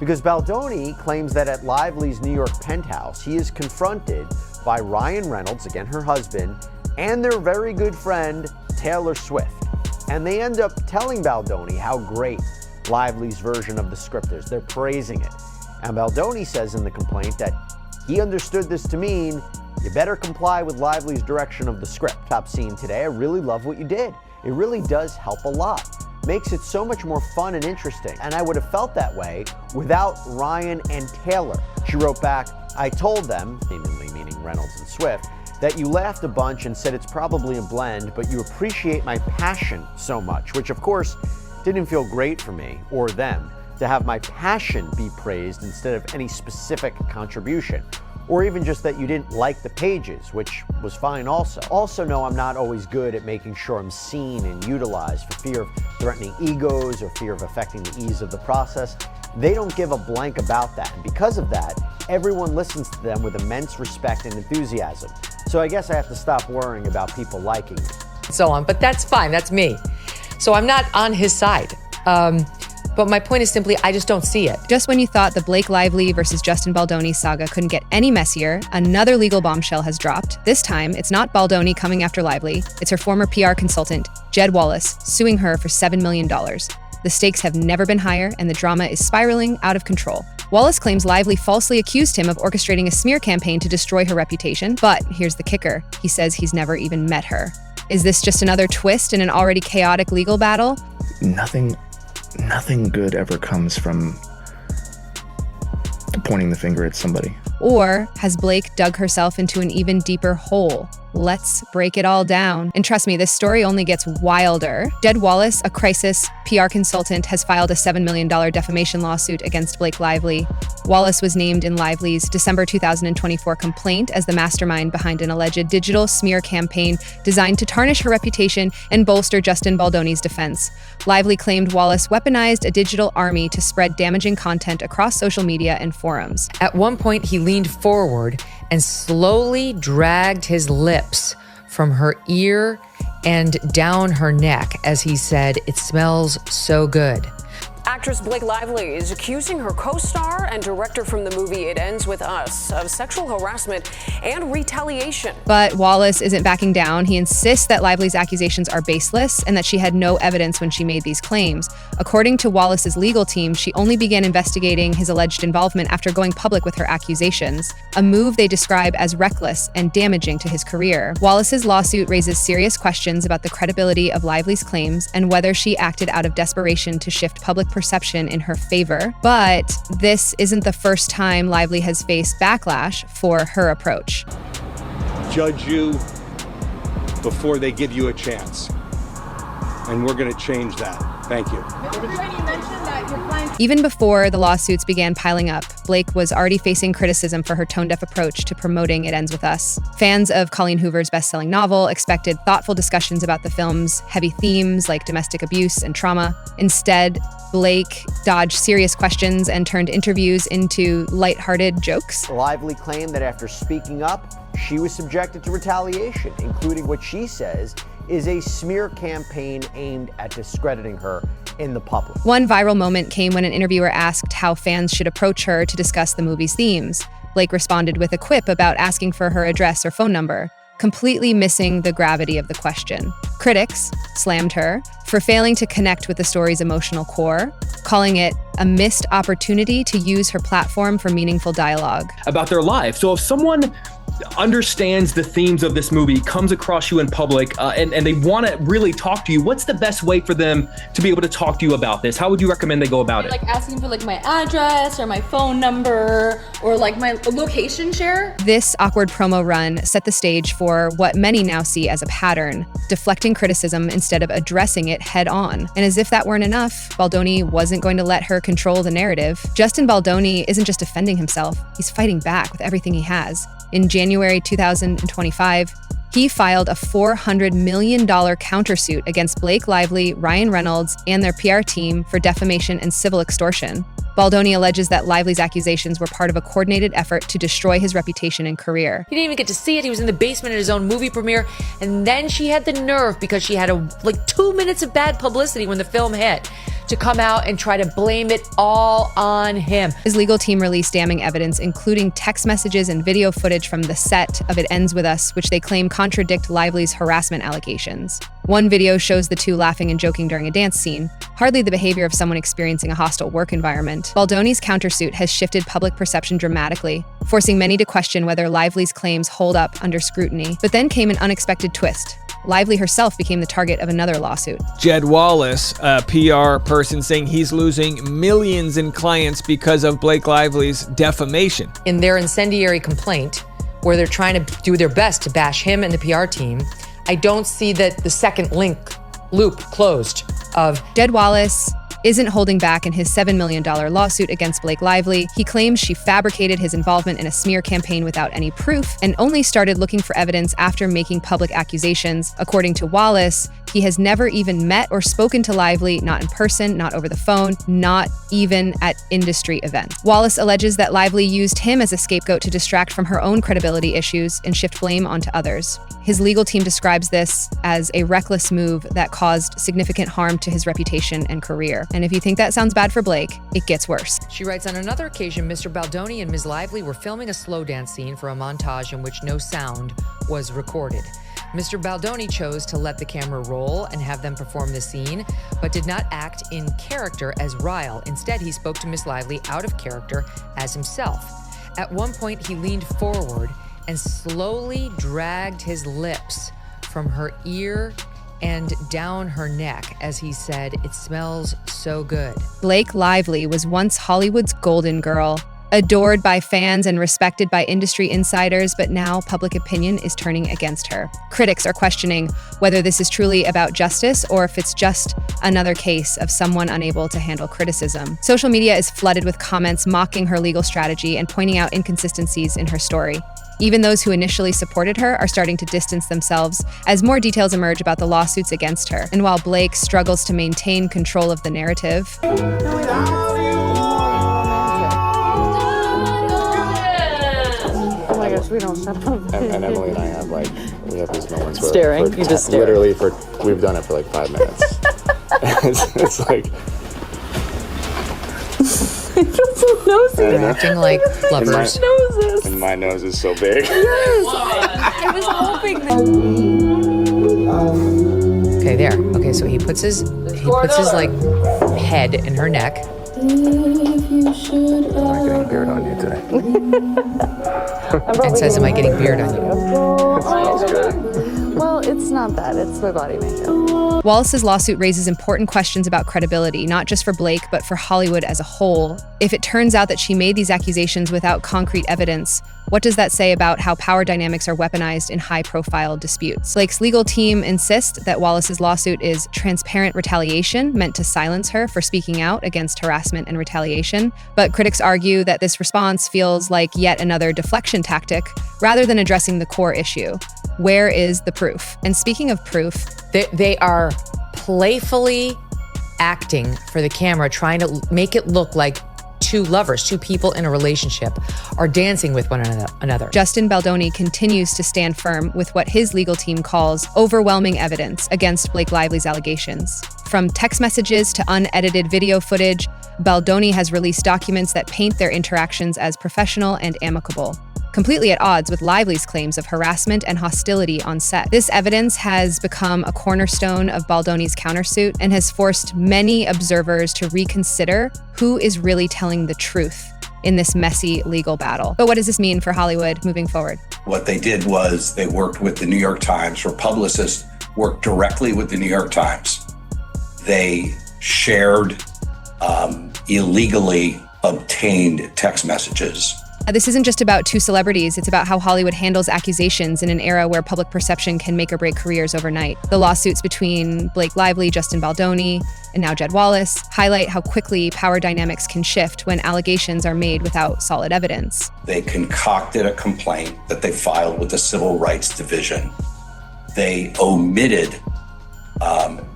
because Baldoni claims that at Lively's New York penthouse, he is confronted by Ryan Reynolds, again her husband, and their very good friend, Taylor Swift. And they end up telling Baldoni how great Lively's version of the script is. They're praising it. And Baldoni says in the complaint that he understood this to mean, you better comply with Lively's direction of the script. Top scene today, I really love what you did. It really does help a lot. Makes it so much more fun and interesting. And I would have felt that way without Ryan and Taylor. She wrote back, I told them, seemingly meaning Reynolds and Swift, that you laughed a bunch and said it's probably a blend, but you appreciate my passion so much, which of course didn't feel great for me or them to have my passion be praised instead of any specific contribution, or even just that you didn't like the pages, which was fine also. Also know I'm not always good at making sure I'm seen and utilized for fear of threatening egos or fear of affecting the ease of the process. They don't give a blank about that, and because of that, everyone listens to them with immense respect and enthusiasm. So I guess I have to stop worrying about people liking me. So on, but that's fine, that's me. So I'm not on his side. But my point is simply, I just don't see it. Just when you thought the Blake Lively versus Justin Baldoni saga couldn't get any messier, another legal bombshell has dropped. This time, it's not Baldoni coming after Lively, it's her former PR consultant, Jed Wallace, suing her for $7 million. The stakes have never been higher, and the drama is spiraling out of control. Wallace claims Lively falsely accused him of orchestrating a smear campaign to destroy her reputation, but here's the kicker. He says he's never even met her. Is this just another twist in an already chaotic legal battle? Nothing good ever comes from pointing the finger at somebody. Or has Blake dug herself into an even deeper hole? Let's break it all down. And trust me, this story only gets wilder. Jed Wallace, a crisis PR consultant, has filed a $7 million defamation lawsuit against Blake Lively. Wallace was named in Lively's December 2024 complaint as the mastermind behind an alleged digital smear campaign designed to tarnish her reputation and bolster Justin Baldoni's defense. Lively claimed Wallace weaponized a digital army to spread damaging content across social media and forums. At one point, he leaned forward and slowly dragged his lips from her ear and down her neck as he said, "It smells so good." Actress Blake Lively is accusing her co-star and director from the movie It Ends With Us of sexual harassment and retaliation. But Wallace isn't backing down. He insists that Lively's accusations are baseless and that she had no evidence when she made these claims. According to Wallace's legal team, she only began investigating his alleged involvement after going public with her accusations, a move they describe as reckless and damaging to his career. Wallace's lawsuit raises serious questions about the credibility of Lively's claims and whether she acted out of desperation to shift public perception in her favor. But this isn't the first time Lively has faced backlash for her approach. Judge you before they give you a chance. And we're going to change that. Thank you. Even before the lawsuits began piling up, Blake was already facing criticism for her tone-deaf approach to promoting It Ends With Us. Fans of Colleen Hoover's best-selling novel expected thoughtful discussions about the film's heavy themes like domestic abuse and trauma. Instead, Blake dodged serious questions and turned interviews into lighthearted jokes. Lively claimed that after speaking up, she was subjected to retaliation, including what she says is a smear campaign aimed at discrediting her in the public. One viral moment came when an interviewer asked how fans should approach her to discuss the movie's themes. Blake responded with a quip about asking for her address or phone number, completely missing the gravity of the question. Critics slammed her for failing to connect with the story's emotional core, calling it a missed opportunity to use her platform for meaningful dialogue. About their life. So if someone understands the themes of this movie, comes across you in public, and they want to really talk to you, what's the best way for them to be able to talk to you about this? How would you recommend they go about it? Like asking for like my address or my phone number or like my location share? This awkward promo run set the stage for what many now see as a pattern, deflecting criticism instead of addressing it head on. And as if that weren't enough, Baldoni wasn't going to let her control the narrative. Justin Baldoni isn't just defending himself, he's fighting back with everything he has. In January 2025, he filed a $400 million countersuit against Blake Lively, Ryan Reynolds, and their PR team for defamation and civil extortion. Baldoni alleges that Lively's accusations were part of a coordinated effort to destroy his reputation and career. He didn't even get to see it. He was in the basement at his own movie premiere. And then she had the nerve, because she had 2 minutes of bad publicity when the film hit, to come out and try to blame it all on him. His legal team released damning evidence, including text messages and video footage from the set of It Ends With Us, which they claim contradict Lively's harassment allegations. One video shows the two laughing and joking during a dance scene, hardly the behavior of someone experiencing a hostile work environment. Baldoni's countersuit has shifted public perception dramatically, forcing many to question whether Lively's claims hold up under scrutiny. But then came an unexpected twist. Lively herself became the target of another lawsuit. Jed Wallace, a PR person, saying he's losing millions in clients because of Blake Lively's defamation. In their incendiary complaint, where they're trying to do their best to bash him and the PR team, I don't see that the second loop closed of Jed Wallace isn't holding back in his $7 million lawsuit against Blake Lively. He claims she fabricated his involvement in a smear campaign without any proof and only started looking for evidence after making public accusations. According to Wallace, he has never even met or spoken to Lively, not in person, not over the phone, not even at industry events. Wallace alleges that Lively used him as a scapegoat to distract from her own credibility issues and shift blame onto others. His legal team describes this as a reckless move that caused significant harm to his reputation and career. And if you think that sounds bad for Blake, it gets worse. She writes, on another occasion, Mr. Baldoni and Ms. Lively were filming a slow dance scene for a montage in which no sound was recorded. Mr. Baldoni chose to let the camera roll and have them perform the scene, but did not act in character as Ryle. Instead, he spoke to Ms. Lively out of character as himself. At one point, he leaned forward and slowly dragged his lips from her ear and down her neck as he said, "It smells so good." Blake Lively was once Hollywood's golden girl, adored by fans and respected by industry insiders, but now public opinion is turning against her. Critics are questioning whether this is truly about justice or if it's just another case of someone unable to handle criticism. Social media is flooded with comments mocking her legal strategy and pointing out inconsistencies in her story. Even those who initially supported her are starting to distance themselves as more details emerge about the lawsuits against her. And while Blake struggles to maintain control of the narrative, Oh my gosh, we don't shut up. And Emily and I have we have these moments where Staring, you just stare. literally we've done it for like 5 minutes. it's like They're acting like lovers. and my nose is so big. I was hoping that. Okay, there. Okay, so he puts his like head in her neck. I'm not getting beard on you today. And says, "Am I getting beard on you?" It smells good. Well, it's not that. It's my body makeup. Wallace's lawsuit raises important questions about credibility, not just for Blake, but for Hollywood as a whole. If it turns out that she made these accusations without concrete evidence, what does that say about how power dynamics are weaponized in high-profile disputes? Blake's legal team insists that Wallace's lawsuit is transparent retaliation meant to silence her for speaking out against harassment and retaliation, but critics argue that this response feels like yet another deflection tactic rather than addressing the core issue. Where is the proof? And speaking of proof, They are playfully acting for the camera, trying to make it look like two lovers, two people in a relationship, are dancing with one another. Justin Baldoni continues to stand firm with what his legal team calls overwhelming evidence against Blake Lively's allegations. From text messages to unedited video footage, Baldoni has released documents that paint their interactions as professional and amicable, completely at odds with Lively's claims of harassment and hostility on set. This evidence has become a cornerstone of Baldoni's countersuit and has forced many observers to reconsider who is really telling the truth in this messy legal battle. But what does this mean for Hollywood moving forward? What they did was they worked with the New York Times, or publicists worked directly with the New York Times. They shared illegally obtained text messages. This isn't just about two celebrities, it's about how Hollywood handles accusations in an era where public perception can make or break careers overnight. The lawsuits between Blake Lively, Justin Baldoni, and now Jed Wallace highlight how quickly power dynamics can shift when allegations are made without solid evidence. They concocted a complaint that they filed with the Civil Rights Division. They omitted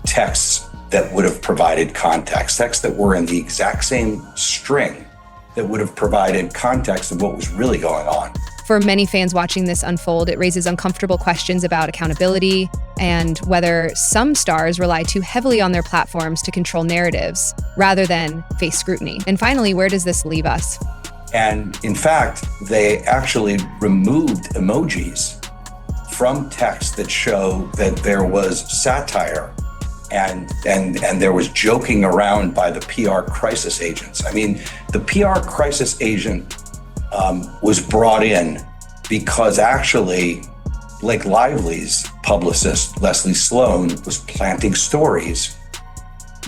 texts that would have provided context, texts that were in the exact same string that would have provided context of what was really going on. For many fans watching this unfold, it raises uncomfortable questions about accountability and whether some stars rely too heavily on their platforms to control narratives rather than face scrutiny. And finally, where does this leave us? And in fact, they actually removed emojis from text that show that there was satire and there was joking around by the PR crisis agents. I mean, the PR crisis agent was brought in because actually Blake Lively's publicist, Leslie Sloan, was planting stories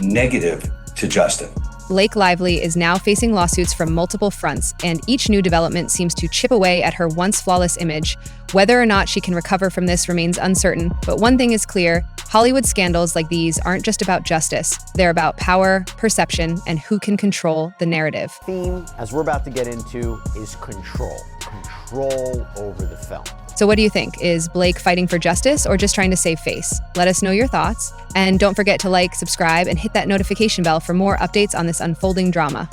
negative to Justin. Blake Lively is now facing lawsuits from multiple fronts, and each new development seems to chip away at her once flawless image. Whether or not she can recover from this remains uncertain, but one thing is clear: Hollywood scandals like these aren't just about justice. They're about power, perception, and who can control the narrative. Theme, as we're about to get into, is control. Control over the film. So what do you think? Is Blake fighting for justice or just trying to save face? Let us know your thoughts. And don't forget to like, subscribe, and hit that notification bell for more updates on this unfolding drama.